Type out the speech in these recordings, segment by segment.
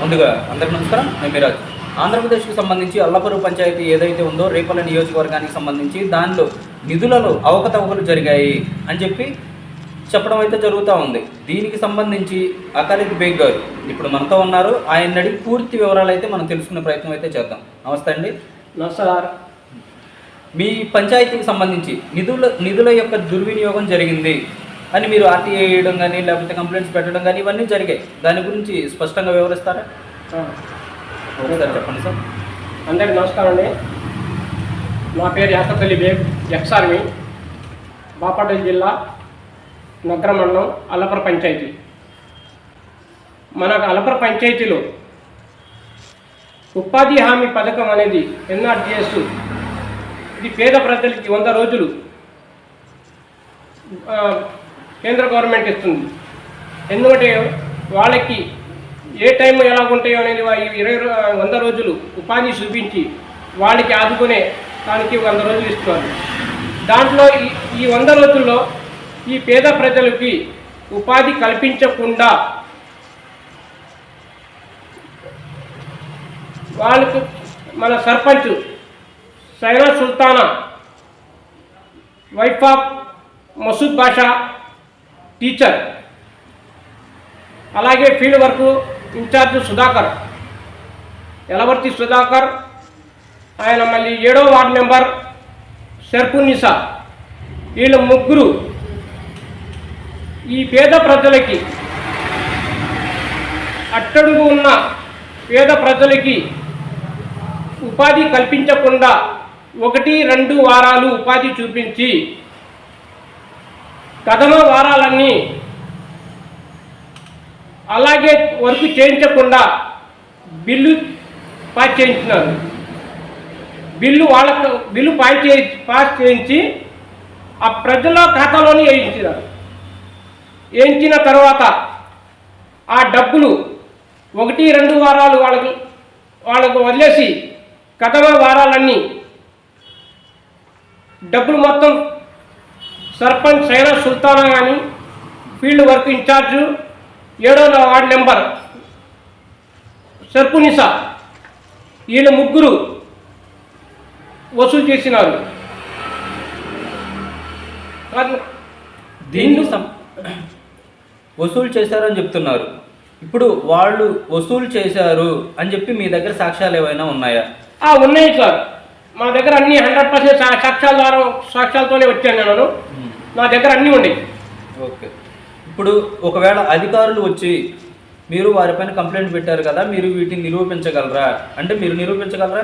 ముందుగా అందరికీ నమస్కారం. నేను మిరాజ్. ఆంధ్రప్రదేశ్కు సంబంధించి అల్లపూరు పంచాయతీ ఏదైతే ఉందో రేపల్లె నియోజకవర్గానికి సంబంధించి దానిలో నిధులలో అవకతవకలు జరిగాయి అని చెప్పడం అయితే జరుగుతూ ఉంది. దీనికి సంబంధించి అకాలిక్ బేగ్ గారు ఇప్పుడు మనతో ఉన్నారు. ఆయన అడిగి పూర్తి వివరాలు అయితే మనం తెలుసుకునే ప్రయత్నం అయితే చేద్దాం. నమస్తే అండి. నమస్కారం. మీ పంచాయతీకి సంబంధించి నిధుల యొక్క దుర్వినియోగం జరిగింది అని మీరు ఆర్టీఐ వేయడం కానీ లేకపోతే కంప్లైంట్స్ పెట్టడం కానీ ఇవన్నీ జరిగాయి. దాని గురించి స్పష్టంగా వివరిస్తారా? ఒకసారి చెప్పండి సార్. అందరికీ నమస్కారం అండి. నా పేరు యాసఫ్ అలీ బేగ్, ఎక్స్ ఆర్మీ, బాపట్ల జిల్లా నగర మండలం అల్లపర పంచాయతీ. మన అల్లపర పంచాయతీలో ఉపాధి హామీ పథకం అనేది ఎన్ఆర్జీఎస్, ఇది పేద ప్రజలకి 100 రోజులు కేంద్ర గవర్నమెంట్ ఇస్తుంది. ఎందుకంటే వాళ్ళకి ఏ టైం ఎలా ఉంటాయో అనేది 100 రోజులు ఉపాధి చూపించి వాళ్ళకి ఆదుకునే దానికి 100 రోజులు ఇస్తున్నారు. దాంట్లో ఈ 100 రోజుల్లో ఈ పేద ప్రజలకి ఉపాధి కల్పించకుండా వాళ్ళకు మన sarpanch Saina Sultana, wife of Masood Basha, teacher, అలాగే field work incharge Sudhakar, Elavarthi Sudhakar, ఆయన మళ్ళీ 7వ వార్డు మెంబర్ షర్పునిసా, వీళ్ళు ముగ్గురు ఈ పేద ప్రజలకి, అట్టడుగు ఉన్న పేద ప్రజలకి ఉపాధి కల్పించకుండా 1-2 వారాలు ఉపాధి చూపించి కథన వారాలన్నీ అలాగే వర్క్ చేయించకుండా బిల్లు పాస్ చేయించినారు. బిల్లు పాస్ చేయించి ఆ ప్రజల ఖాతాలోనే వేయించినారు. వేయించిన తర్వాత ఆ డబ్బులు 1-2 వారాలు వాళ్ళకు వదిలేసి కథన వారాలన్నీ డబ్బులు మొత్తం సర్పంచ్ సైనా సుల్తానా కానీ, ఫీల్డ్ వర్క్ ఇన్ఛార్జు 7వ వార్డు నెంబర్ షర్పునిసా, వీళ్ళు ముగ్గురు వసూలు చేసినారు. దీన్ని వసూలు చేశారని చెప్తున్నారు. ఇప్పుడు వాళ్ళు వసూలు చేశారు అని చెప్పి మీ దగ్గర సాక్ష్యాలు ఏవైనా ఉన్నాయా? ఉన్నాయి సార్, మా దగ్గర అన్ని 100% సాక్ష్యాలతోనే వచ్చాను నేను. నా దగ్గర అన్నీ ఉన్నాయి. ఓకే. ఇప్పుడు ఒకవేళ అధికారులు వచ్చి మీరు వారిపైన కంప్లైంట్ పెట్టారు కదా, మీరు వీటిని నిరూపించగలరా? అంటే మీరు నిరూపించగలరా?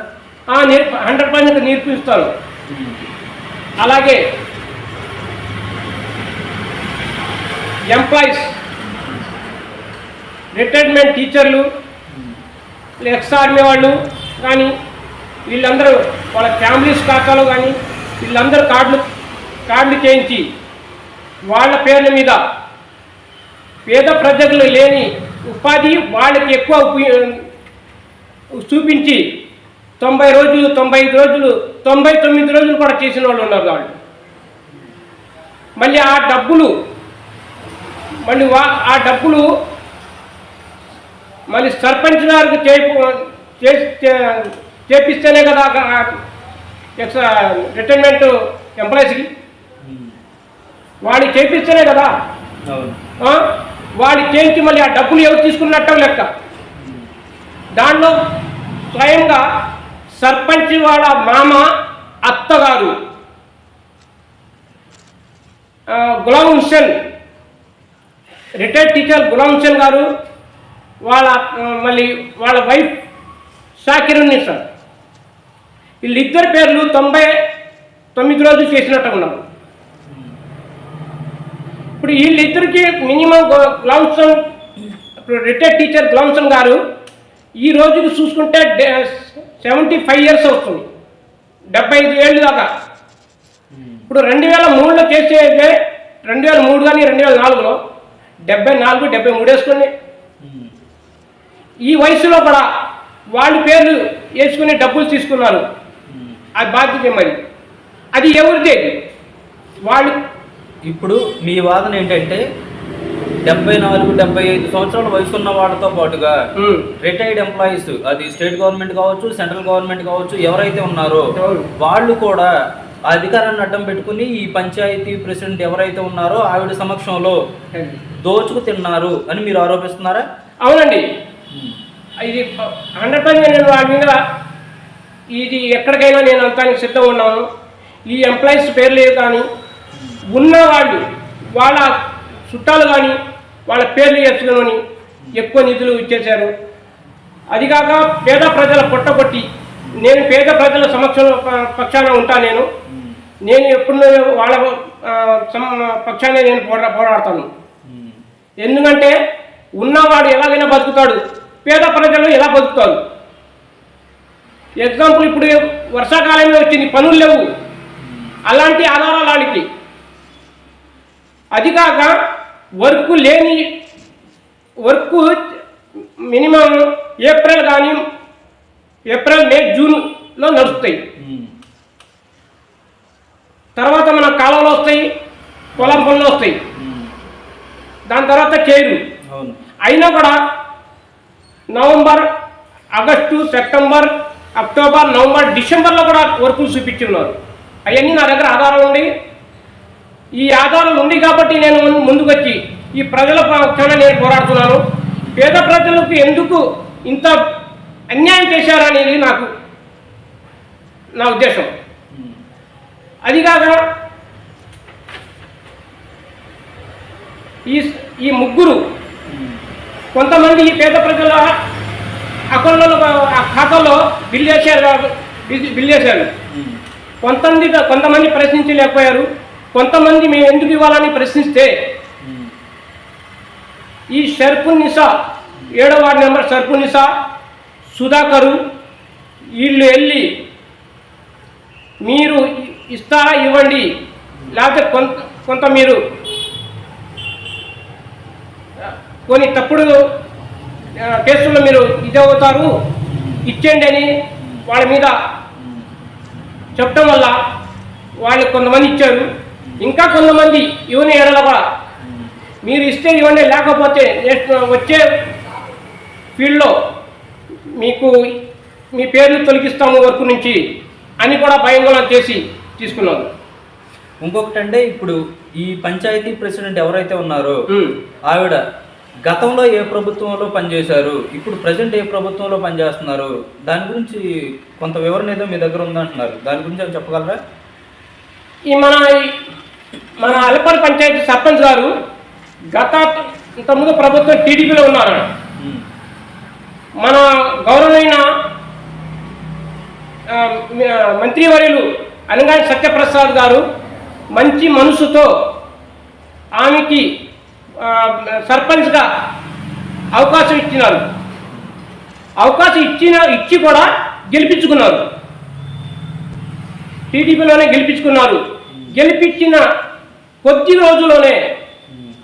100% నిరూపిస్తారు. అలాగే ఎంప్లాయీస్, రిటైర్మెంట్ టీచర్లు, ఎక్స్ ఆర్మీ వాళ్ళు కానీ వీళ్ళందరూ వాళ్ళ ఫ్యామిలీస్ ఖాతాలో కానీ వీళ్ళందరూ కార్డులు చేయించి వాళ్ళ పేర్ల మీద పేద ప్రజలు లేని ఉపాధి వాళ్ళకి ఎక్కువ చూపించి 90 రోజులు, 95 రోజులు, 99 రోజులు కూడా చేసిన వాళ్ళు ఉన్నారు. వాళ్ళు మళ్ళీ ఆ డబ్బులు మళ్ళీ సర్పంచ్ గారికి చేపిస్తేనే కదా రిటైర్మెంట్ ఎంప్లాయీస్కి వాడికి చేపిస్తేనే కదా. వాడికి చేయించి మళ్ళీ ఆ డబ్బులు ఎవరు తీసుకున్నట్టు లెక్క. దాంట్లో స్వయంగా సర్పంచ్ వాళ్ళ మామ అత్తగారు గులాం హుస్సేన్, రిటైర్డ్ టీచర్ గులాం హుస్సేన్ గారు, మళ్ళీ వాళ్ళ వైఫ్ షాకిరున్నీసా, వీళ్ళిద్దరి పేర్లు 99 రోజులు చేసినట్టు ఉన్నారు. ఇప్పుడు వీళ్ళిద్దరికి మినిమం గులాంసన్, రిటైర్డ్ టీచర్ గులాంసన్ గారు ఈ రోజుకి చూసుకుంటే 75 ఇయర్స్ అవుతుంది, 75 ఏళ్ళు దాకా. ఇప్పుడు 2003లో చేసేదే 2003 కానీ 2004లో 74, 73 వేసుకొని ఈ వయసులో కూడా వాళ్ళ పేర్లు వేసుకుని డబ్బులు తీసుకున్నారు. అది బాధ్యత. మరి అది ఎవరిదే? వాళ్ళు ఇప్పుడు మీ వాదన ఏంటంటే 74-75 సంవత్సరాల వయసు ఉన్న వాళ్ళతో పాటుగా రిటైర్డ్ ఎంప్లాయీస్, అది స్టేట్ గవర్నమెంట్ కావచ్చు, సెంట్రల్ గవర్నమెంట్ కావచ్చు, ఎవరైతే ఉన్నారో వాళ్ళు కూడా అధికారాన్ని అడ్డం పెట్టుకుని ఈ పంచాయతీ ప్రెసిడెంట్ ఎవరైతే ఉన్నారో ఆవిడ సమక్షంలో దోచుకు తిన్నారు అని మీరు ఆరోపిస్తున్నారా? అవునండి, ఇది 100% నేను వాటి మీద ఇది ఎక్కడికైనా నేను అంతానికి సిద్ధం ఉన్నాను. ఈ ఎంప్లాయీస్ పేర్లు కానీ ఉన్నవాళ్ళు వాళ్ళ చుట్టాలు కానీ వాళ్ళ పేర్లు చేసుకుని ఎక్కువ నిధులు ఇచ్చేశారు. అదికాక పేద ప్రజల పొట్టగొట్టి, నేను పేద ప్రజల సమక్షంలో పక్షాన ఉంటా. నేను ఎప్పుడు వాళ్ళ పక్షానే నేను పోరాడతాను. ఎందుకంటే ఉన్నవాడు ఎలాగైనా బతుకుతాడు, పేద ప్రజలు ఎలా బతుకుతారు. ఎగ్జాంపుల్, ఇప్పుడు వర్షాకాలంలో వచ్చింది, పనులు లేవు, అలాంటి ఆధారాలు వాళ్ళకి. అది కాక వర్క్ మినిమం ఏప్రిల్ మే జూన్లో నడుస్తాయి. తర్వాత మన కాలంలో వస్తాయి, పొలం పనులు వస్తాయి, దాని తర్వాత చేయరు. అయినా కూడా November, August, September, October, November, డిసెంబర్లో కూడా వర్కులు చూపించున్నారు. అవన్నీ నా దగ్గర ఆధారం ఉంది. ఈ ఆధారాలు ఉంది కాబట్టి నేను ముందుకు వచ్చి ఈ ప్రజల పక్షాన నేను పోరాడుతున్నాను. పేద ప్రజలకు ఎందుకు ఇంత అన్యాయం చేశారనేది నా ఉద్దేశం. అది కాక ఈ ముగ్గురు కొంతమంది ఈ పేద ప్రజల అకౌంట్లలో ఖాతాలో బిల్ చేశారు. కొంతమంది ప్రశ్నించలేకపోయారు. కొంతమంది మేము ఎందుకు ఇవ్వాలని ప్రశ్నిస్తే ఈ షర్ఫునిసా 7వ వార్డు నెంబర్ షర్ఫునిసా, సుధాకరు వీళ్ళు వెళ్ళి మీరు ఇస్తారా ఇవ్వండి, లేకపోతే కొంత మీరు కొన్ని తప్పుడు కేసుల్లో మీరు ఇదవుతారు, ఇచ్చేయండి అని వాళ్ళ మీద చెప్పడం వల్ల వాళ్ళు కొంతమంది ఇచ్చారు. ఇంకా కొంతమంది ఇవన్నీ ఏడల కూడా మీరు ఇస్తే ఇవ్వండి, లేకపోతే వచ్చే ఫీల్డ్లో మీకు మీ పేర్లు తొలగిస్తాము వర్క్ నుంచి అని కూడా భయంగా చేసి తీసుకున్నారు. ఇంకొకటి అంటే, ఇప్పుడు ఈ పంచాయతీ ప్రెసిడెంట్ ఎవరైతే ఉన్నారో ఆవిడ గతంలో ఏ ప్రభుత్వంలో పనిచేశారు, ఇప్పుడు ప్రజెంట్ ఏ ప్రభుత్వంలో పనిచేస్తున్నారు, దాని గురించి కొంత వివరణ ఏదో మీ దగ్గర ఉందంటున్నారు. దాని గురించి ఏమైనా చెప్పగలరా? ఈ మన అలపర్ పంచాయతీ సర్పంచ్ గారు ఇంతకుముందు ప్రభుత్వం టీడీపీలో ఉన్నారు. మన గౌరవమైన మంత్రివర్యులు అనగాని సత్యప్రసాద్ గారు మంచి మనసుతో ఆమెకి సర్పంచ్గా అవకాశం ఇచ్చినారు. అవకాశం ఇచ్చి కూడా గెలిపించుకున్నారు. టీడీపీలోనే గెలిపించుకున్నారు. గెలిపించిన కొద్ది రోజుల్లోనే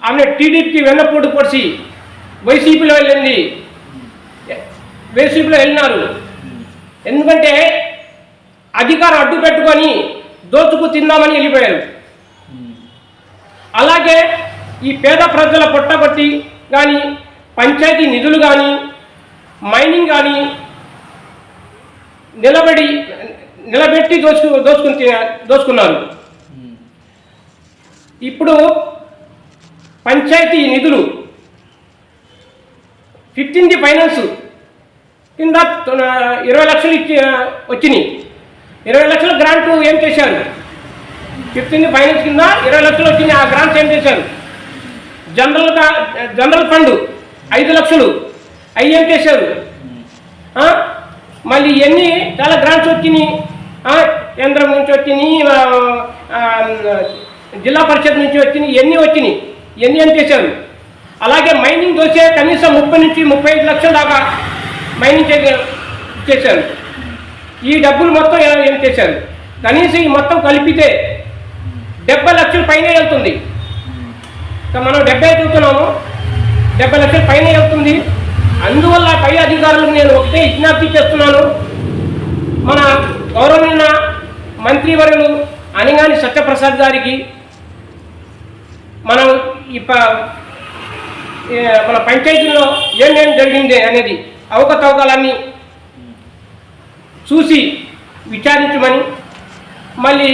ఆమె టీడీపీకి వెన్నపోటు పొడిచి వైసీపీలో వెళ్ళినారు. ఎందుకంటే అధికారం అడ్డు పెట్టుకొని దోచుకు తిందామని వెళ్ళిపోయారు. అలాగే ఈ పేద ప్రజల పొట్టగొట్టి కానీ, పంచాయతీ నిధులు కానీ, మైనింగ్ కానీ నిలబెట్టి దోచుకున్నారు. ఇప్పుడు పంచాయతీ నిధులు 15th ఫైనాన్స్ కింద 20 లక్షలు వచ్చినాయి. 20 లక్షల గ్రాంట్ ఏం చేశారు? 15th ఫైనాన్స్ కింద 20 లక్షలు వచ్చినాయి. ఆ గ్రాంట్స్ ఏం చేశారు? జనరల్ ఫండ్ 5 లక్షలు అవి ఏం చేశారు? మళ్ళీ ఇవన్నీ చాలా గ్రాంట్స్ వచ్చినాయి. కేంద్రం నుంచి వచ్చినాయి, జిల్లా పరిషత్ నుంచి వచ్చినాయి, ఇవన్నీ వచ్చినాయి. ఇవన్నీ ఏం చేశారు? అలాగే మైనింగ్ దోసే కనీసం 30 నుంచి 35 లక్షల దాకా మైనింగ్ చేశారు. ఈ డబ్బులు మొత్తం ఏం చేశారు? కనీసం ఈ మొత్తం కలిపితే 70 లక్షల పైనే వెళ్తుంది. మనం 70 చదువుతున్నాము, 70 లక్షల పైనే వెళ్తుంది. అందువల్ల పై అధికారులకు నేను ఒకటే విజ్ఞప్తి చేస్తున్నాను. మన గౌరవమైన మంత్రివర్యులు అనగాని సత్యప్రసాద్ గారికి మనం మన పంచాయతీలో ఏమేమి జరిగింది అనేది అవకతవకలన్నీ చూసి విచారించమని, మళ్ళీ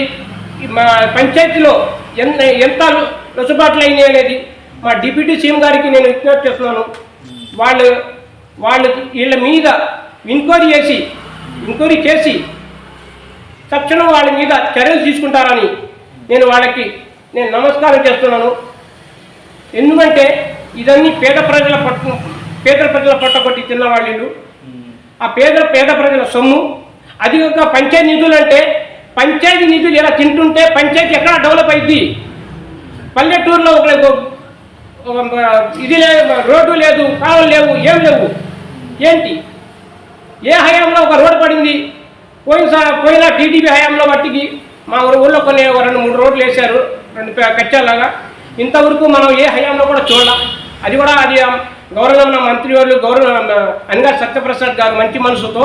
మా పంచాయతీలో ఎంత లొసుబాట్లు అయినాయి అనేది మా డిప్యూటీ సీఎం గారికి నేను విజ్ఞప్తి చేస్తున్నాను. వాళ్ళు వీళ్ళ మీద ఎంక్వైరీ చేసి తక్షణం వాళ్ళ మీద చర్యలు తీసుకుంటారని వాళ్ళకి నమస్కారం చేస్తున్నాను. ఎందుకంటే ఇదన్నీ పేద ప్రజల పట్టకొట్టి తిన్నవాళ్ళు, ఆ పేద ప్రజల సొమ్ము. అది ఒక పంచాయతీ నిధులు అంటే పంచాయతీ నిధులు ఇలా తింటుంటే పంచాయతీ ఎక్కడ డెవలప్ అయింది? పల్లెటూరులో ఇది లేదు, రోడ్డు లేదు, కాలువలు లేవు, ఏం లేవు. ఏంటి ఏ హయాంలో ఒక రోడ్డు పడింది? పోయిన టీడీపీ హయాంలో మట్టికి మా ఊళ్ళో కొన్ని 2-3 రోడ్లు వేశారు, 2 కచ్చాలాగా. ఇంతవరకు మనం ఏ హయాంలో కూడా చూడాల. అది గౌరవ మంత్రివర్యులు అనగారి సత్యప్రసాద్ గారు మంచి మనసుతో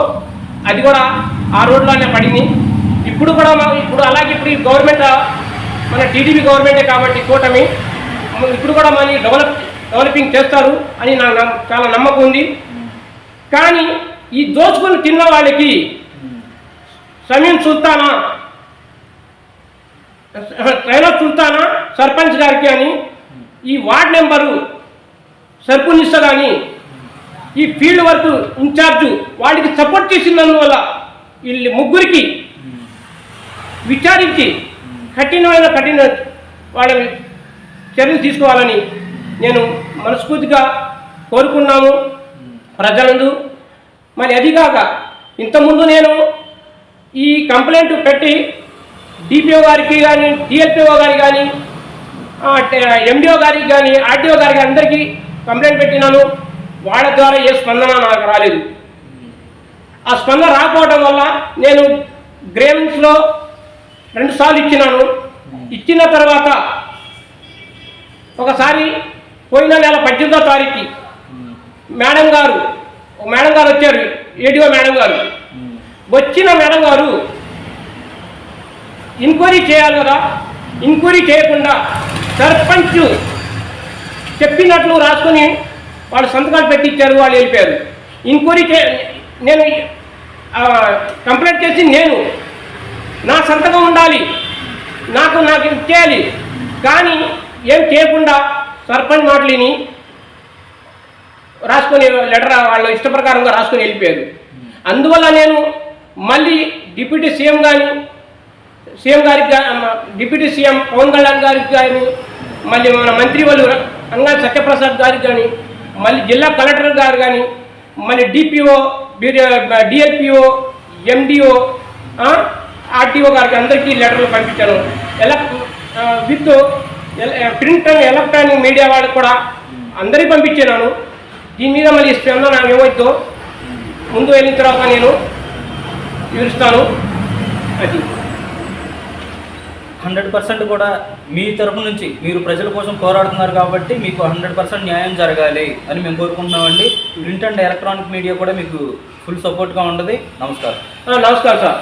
అది కూడా ఆ రోడ్లోనే పడింది. ఇప్పుడు అలాగే ఇప్పుడు ఈ గవర్నమెంట్ మన టీడీపీ గవర్నమెంటే కాబట్టి కూటమి ఇప్పుడు కూడా మళ్ళీ డెవలపింగ్ చేస్తారు అని నాకు చాలా నమ్మకం ఉంది. కానీ ఈ దోచుకొని తిన్న వాళ్ళకి సమీం సుల్తానా సర్పంచ్ గారికి అని, ఈ వార్డ్ నెంబరు సర్పంచ్ కానీ, ఈ ఫీల్డ్ వర్క్ ఇన్ఛార్జు వాళ్ళకి సపోర్ట్ చేసినందువల్ల వీళ్ళు ముగ్గురికి విచారించి కఠిన వాళ్ళ చర్యలు తీసుకోవాలని నేను మనస్ఫూర్తిగా కోరుకున్నాము ప్రజలందు. మరి అదిగాక ఇంతకుముందు నేను ఈ కంప్లైంట్ పెట్టి డిపిఓ గారికి కానీ, డిఎల్పిఓ గారికి కానీ, ఎండిఓ గారికి కానీ, ఆర్టీఓ గారికి అందరికీ కంప్లైంట్ పెట్టినాను. వాళ్ళ ద్వారా ఏ స్పందన నాకు రాలేదు. ఆ స్పందన రాకపోవడం వల్ల నేను గ్రేవెన్స్లో 2 సార్లు ఇచ్చినాను. ఇచ్చిన తర్వాత ఒకసారి పోయిన నెల 18వ తారీఖు మేడం గారు వచ్చారు, ఏడీఓ మేడం గారు. వచ్చిన మేడం గారు ఎంక్వైరీ చేయాలి కదా, ఎంక్వైరీ చేయకుండా సర్పంచ్ చెప్పినట్లు రాసుకొని వాళ్ళు సంతకాలు పెట్టించారు, వాళ్ళు వెళ్ళిపోయారు. ఎంక్వైరీ నేను కంప్లైంట్ చేసి నా సంతకం ఉండాలి, నాకు ఇచ్చేయాలి. కానీ ఏం చేయకుండా సర్పంచ్ మాటలిని రాసుకొని లెటర్ వాళ్ళ ఇష్ట ప్రకారంగా రాసుకొని వెళ్ళిపోయారు. అందువల్ల నేను మళ్ళీ డిప్యూటీ సీఎం గారికి డిప్యూటీ సీఎం పవన్ కళ్యాణ్ గారికి కానీ, మళ్ళీ మన మంత్రి వాళ్ళు అనగారి సత్యప్రసాద్ గారికి కానీ, మళ్ళీ జిల్లా కలెక్టర్ గారు కానీ, మళ్ళీ డిపిఓ, డిఎల్పిఓ, ఎండిఓ, ఆర్టీఓ గారికి అందరికీ లెటర్లు పంపించాను. With print and electronic media వాళ్ళకి కూడా అందరికీ పంపించాను. దీని మీద మళ్ళీ స్పందన నాకు ఏమవుతుందో ముందు వెళ్ళిన తర్వాత నేను వివరిస్తాను. అది 100% కూడా మీ తరపు నుంచి మీరు ప్రజల కోసం పోరాడుతున్నారు కాబట్టి మీకు 100% న్యాయం జరగాలి అని మేము కోరుకుంటున్నామండి. ప్రింట్ అండ్ ఎలక్ట్రానిక్ మీడియా కూడా మీకు ఫుల్ సపోర్ట్గా ఉంటుంది. నమస్కారం. నమస్కారం సార్.